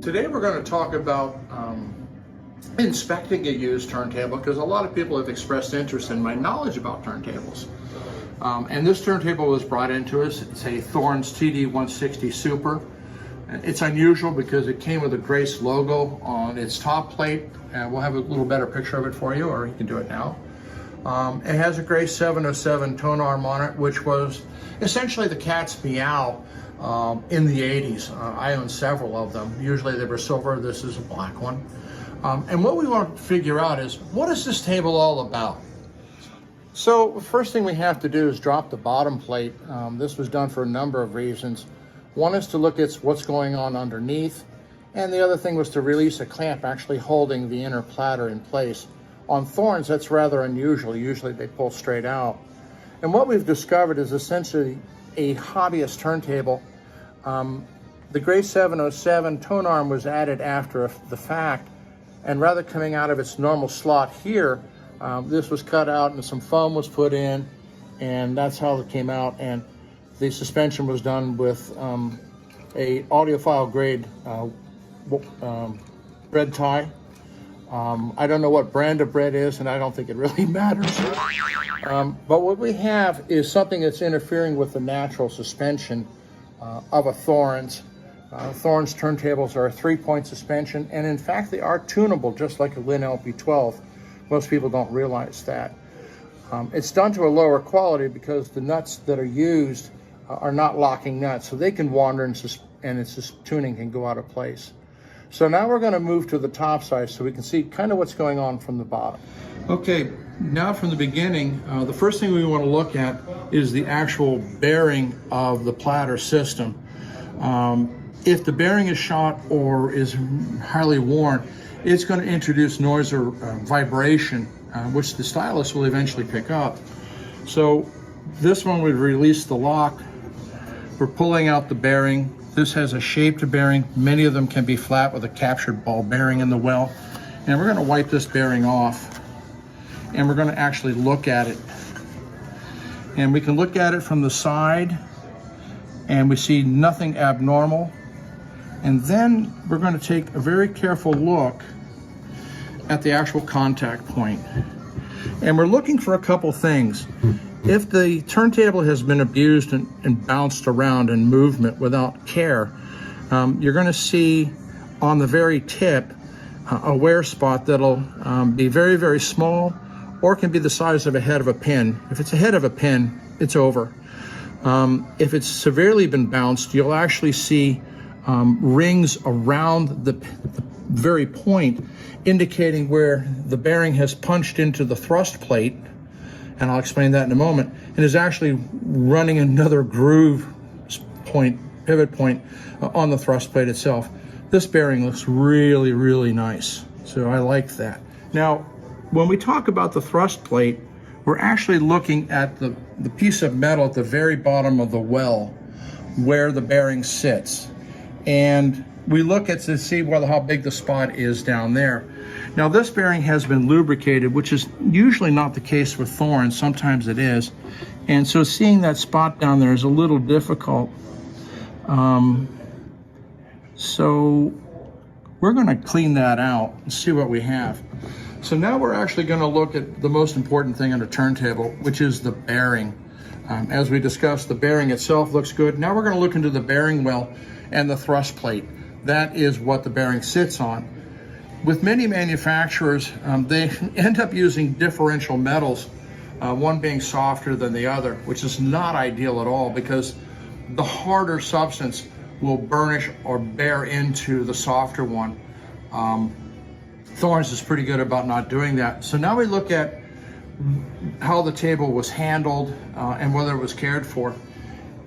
Today we're going to talk about inspecting a used turntable, because a lot of people have expressed interest in my knowledge about turntables. And this turntable was brought into us. It's a Thorns TD160 Super. It's unusual because it came with a Grace logo on its top plate, and we'll have a little better picture of it for you, or you can do it now. It has a Grace 707 tone arm on it, which was essentially the cat's meow in the 80s. I own several of them. Usually they were silver. This is a black one. And what we want to figure out is, what is this table all about? So the first thing we have to do is drop the bottom plate. This was done for a number of reasons. One is to look at what's going on underneath, and the other thing was to release a clamp actually holding the inner platter in place. On Thorns, that's rather unusual. Usually they pull straight out. And what we've discovered is essentially a hobbyist turntable. The Grace 707 tone arm was added after the fact, and rather coming out of its normal slot here, this was cut out and some foam was put in, and that's how it came out. And the suspension was done with a audiophile grade bread tie. I don't know what brand of bread is, and I don't think it really matters. But what we have is something that's interfering with the natural suspension of a Thorns. Thorns turntables are a 3-point suspension, and in fact they are tunable just like a Lin LP12. Most people don't realize that. It's done to a lower quality because the nuts that are used are not locking nuts, so they can wander and its tuning can go out of place. So now we're going to move to the top side so we can see kind of what's going on from the bottom. Okay, now from the beginning, the first thing we want to look at is the actual bearing of the platter system. If the bearing is shot or is highly worn, it's going to introduce noise or vibration, which the stylus will eventually pick up. So this one would release the lock. We're pulling out the bearing. This has a shaped bearing. Many of them can be flat with a captured ball bearing in the well. And we're going to wipe this bearing off, and we're going to actually look at it. And we can look at it from the side, and we see nothing abnormal. And then we're going to take a very careful look at the actual contact point. And we're looking for a couple things. If the turntable has been abused and bounced around in movement without care, you're going to see on the very tip a wear spot that'll be very, very small, or can be the size of a head of a pin. If it's a head of a pin, it's over. If it's severely been bounced, you'll actually see rings around the very point, indicating where the bearing has punched into the thrust plate, and I'll explain that in a moment, and is actually running another groove point, pivot point on the thrust plate itself. This bearing looks really, really nice, so I like that. Now, when we talk about the thrust plate, we're actually looking at the piece of metal at the very bottom of the well where the bearing sits. And we look at to see how big the spot is down there. Now this bearing has been lubricated, which is usually not the case with Thorns. Sometimes it is. And so seeing that spot down there is a little difficult. So we're going to clean that out and see what we have. So now we're actually going to look at the most important thing on a turntable, which is the bearing. As we discussed, the bearing itself looks good. Now we're going to look into the bearing well and the thrust plate. That is what the bearing sits on. With many manufacturers, they end up using differential metals, one being softer than the other, which is not ideal at all, because the harder substance will burnish or bear into the softer one. Thorns is pretty good about not doing that. So now we look at how the table was handled and whether it was cared for.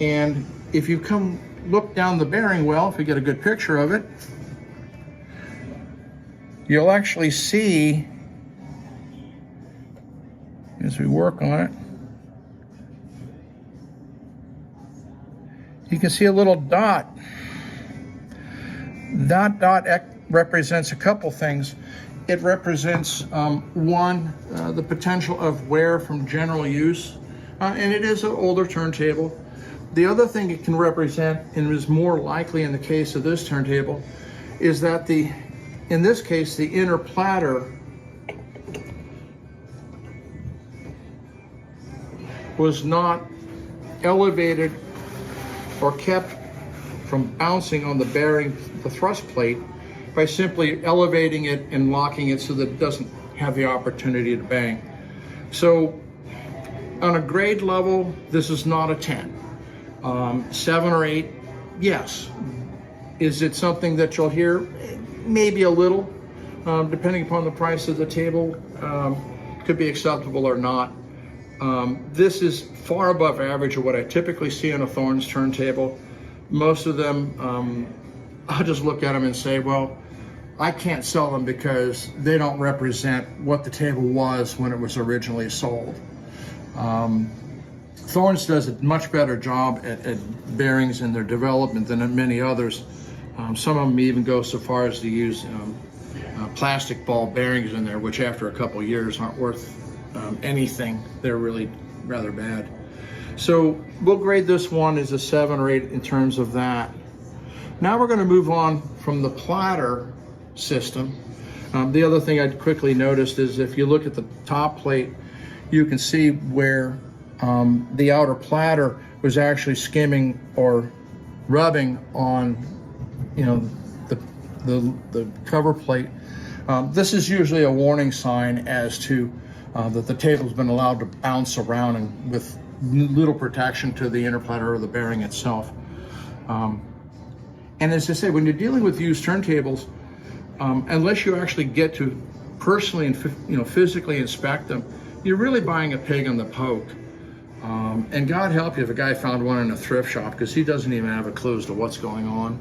And if you come look down the bearing well, if we get a good picture of it, you'll actually see, as we work on it, you can see a little dot. That dot represents a couple things. It represents, one, the potential of wear from general use, and it is an older turntable. The other thing it can represent, and is more likely in the case of this turntable, is that in this case, the inner platter was not elevated or kept from bouncing on the bearing, the thrust plate, by simply elevating it and locking it so that it doesn't have the opportunity to bang. So on a grade level, this is not a 10. 7 or 8, yes. Is it something that you'll hear? Maybe a little, depending upon the price of the table, could be acceptable or not. This is far above average of what I typically see on a Thorns turntable. Most of them, I'll just look at them and say, well, I can't sell them because they don't represent what the table was when it was originally sold. Thorns does a much better job at bearings in their development than many others. Some of them even go so far as to use plastic ball bearings in there, which after a couple of years aren't worth anything. They're really rather bad. So we'll grade this one as a 7 or 8 in terms of that. Now we're going to move on from the platter system. The other thing I'd quickly noticed is if you look at the top plate, you can see where the outer platter was actually skimming or rubbing on, the cover plate. This is usually a warning sign as to that the table's been allowed to bounce around and with little protection to the inner platter or the bearing itself. And as I say, when you're dealing with used turntables, unless you actually get to personally and physically inspect them, you're really buying a pig on the poke. And God help you if a guy found one in a thrift shop, because he doesn't even have a clue as to what's going on.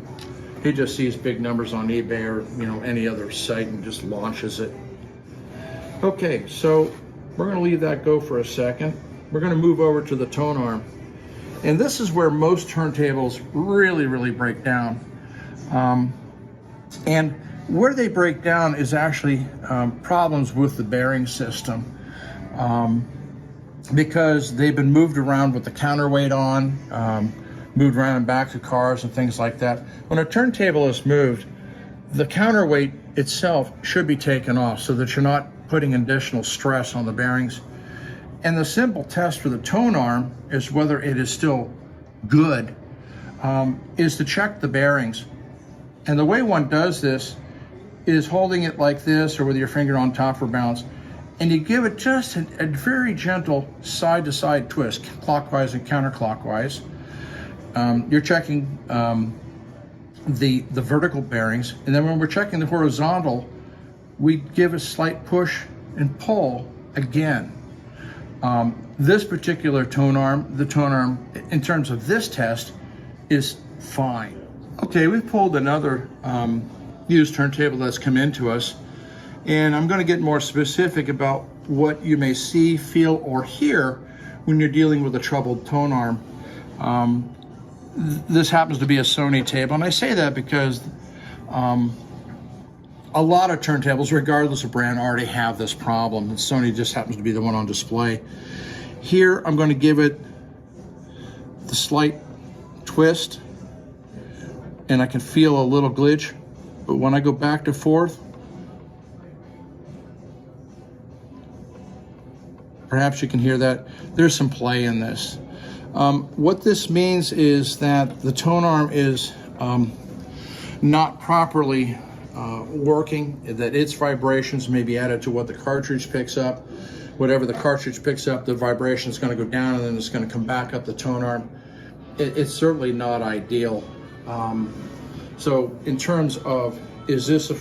He just sees big numbers on eBay or any other site and just launches it. Okay, so we're going to leave that go for a second. We're going to move over to the tone arm. And this is where most turntables really break down. And where they break down is actually problems with the bearing system. Because they've been moved around with the counterweight on, moved around in back of cars and things like that. When a turntable is moved, the counterweight itself should be taken off so that you're not putting additional stress on the bearings. And the simple test for the tone arm is whether it is still good, is to check the bearings. And the way one does this is holding it like this or with your finger on top for balance. And you give it just a very gentle side-to-side twist, clockwise and counterclockwise. You're checking the vertical bearings, and then when we're checking the horizontal, we give a slight push and pull again. This particular tone arm, the tone arm, in terms of this test, is fine. Okay, we've pulled another used turntable that's come into us. And I'm going to get more specific about what you may see, feel, or hear when you're dealing with a troubled tone arm. This happens to be a Sony table, and I say that because a lot of turntables, regardless of brand, already have this problem, and Sony just happens to be the one on display. Here, I'm going to give it the slight twist, and I can feel a little glitch, but when I go back to forth, perhaps you can hear that. There's some play in this. What this means is that the tone arm is not properly working, that its vibrations may be added to what the cartridge picks up. Whatever the cartridge picks up, the vibration is going to go down and then it's going to come back up the tone arm. It's certainly not ideal. So in terms of, is this a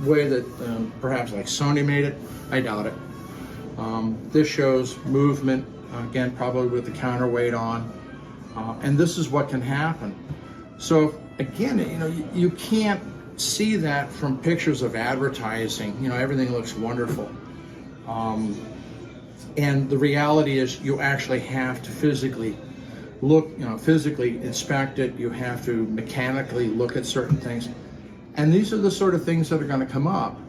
way that perhaps like Sony made it? I doubt it. This shows movement, again, probably with the counterweight on, and this is what can happen. So again, you can't see that from pictures of advertising. Everything looks wonderful. And the reality is you actually have to physically look, physically inspect it. You have to mechanically look at certain things. And these are the sort of things that are going to come up.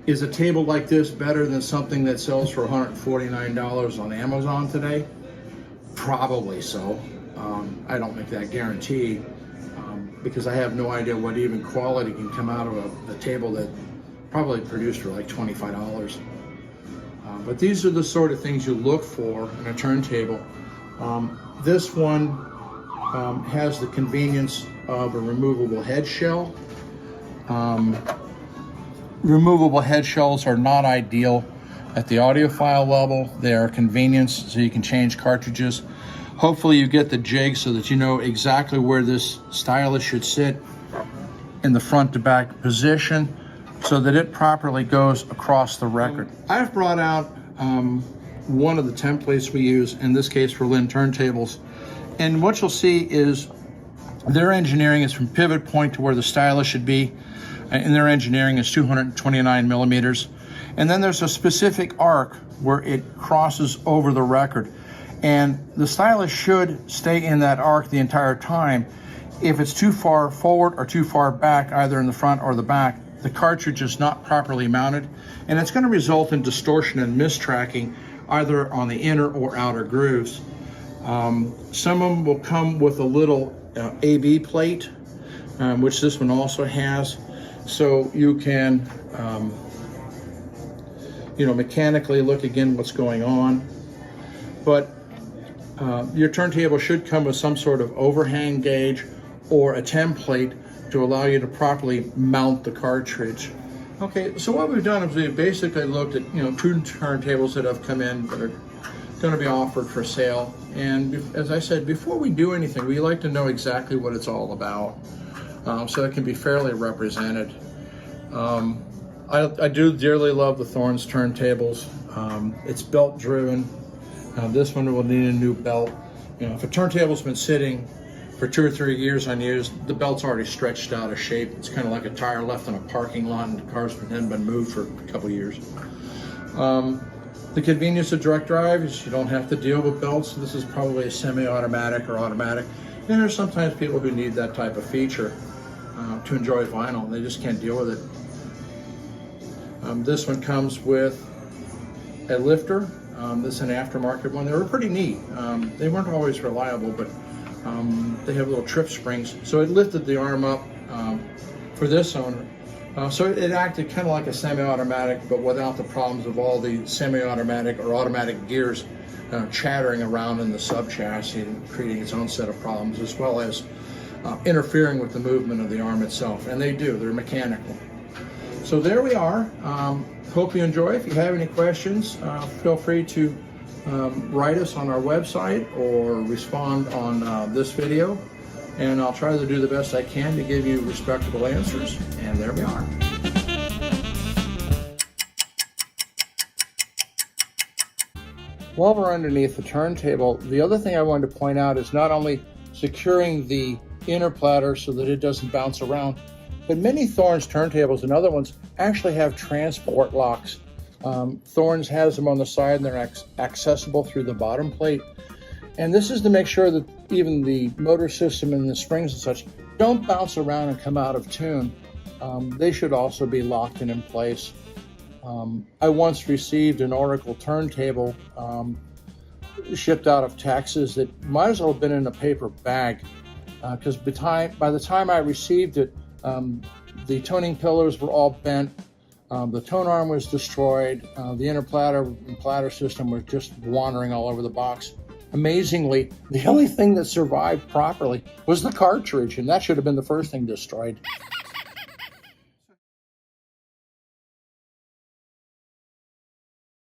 Is a table like this better than something that sells for $149 on Amazon today? Probably so. I don't make that guarantee. because I have no idea what even quality can come out of a table that probably produced for like $25. But these are the sort of things you look for in a turntable. This one has the convenience of a removable head shell. Removable head shells are not ideal at the audiophile level. They are convenience, so you can change cartridges. Hopefully you get the jig so that you know exactly where this stylus should sit in the front to back position so that it properly goes across the record. I've brought out one of the templates we use, in this case for Lynn turntables. And what you'll see is their engineering is from pivot point to where the stylus should be. And their engineering is 229 millimeters. And then there's a specific arc where it crosses over the record. And the stylus should stay in that arc the entire time. If it's too far forward or too far back, either in the front or the back, the cartridge is not properly mounted, and it's going to result in distortion and mistracking either on the inner or outer grooves. Some of them will come with a little AB plate, which this one also has, so you can mechanically look again what's going on. But your turntable should come with some sort of overhang gauge or a template to allow you to properly mount the cartridge. Okay, so what we've done is we've basically looked at two turntables that have come in that are going to be offered for sale. And as I said, before we do anything, we like to know exactly what it's all about, so it can be fairly represented. I do dearly love the Thorns turntables. It's belt driven. This one will need a new belt. If a turntable's been sitting for 2 or 3 years unused, the belt's already stretched out of shape. It's kind of like a tire left in a parking lot and the car's hadn't been moved for a couple of years. The convenience of direct drive is you don't have to deal with belts. This is probably a semi-automatic or automatic. And there's sometimes people who need that type of feature to enjoy vinyl. They just can't deal with it. This one comes with a lifter. This is an aftermarket one. They were pretty neat. They weren't always reliable, but they have little trip springs. So it lifted the arm up for this owner. So it acted kind of like a semi-automatic, but without the problems of all the semi-automatic or automatic gears chattering around in the sub-chassis and creating its own set of problems, as well as interfering with the movement of the arm itself. And they do, they're mechanical. So there we are. Hope you enjoy. If you have any questions, feel free to write us on our website or respond on this video, and I'll try to do the best I can to give you respectable answers. And there we are. While we're underneath the turntable, the other thing I wanted to point out is not only securing the inner platter so that it doesn't bounce around, but many Thorns turntables and other ones actually have transport locks. Thorns has them on the side and they're accessible through the bottom plate. And this is to make sure that even the motor system and the springs and such don't bounce around and come out of tune. They should also be locked in place. I once received an Oracle turntable shipped out of Texas that might as well have been in a paper bag, because by the time I received it, the toning pillars were all bent, the tone arm was destroyed, the inner platter and platter system was just wandering all over the box. Amazingly, the only thing that survived properly was the cartridge, and that should have been the first thing destroyed.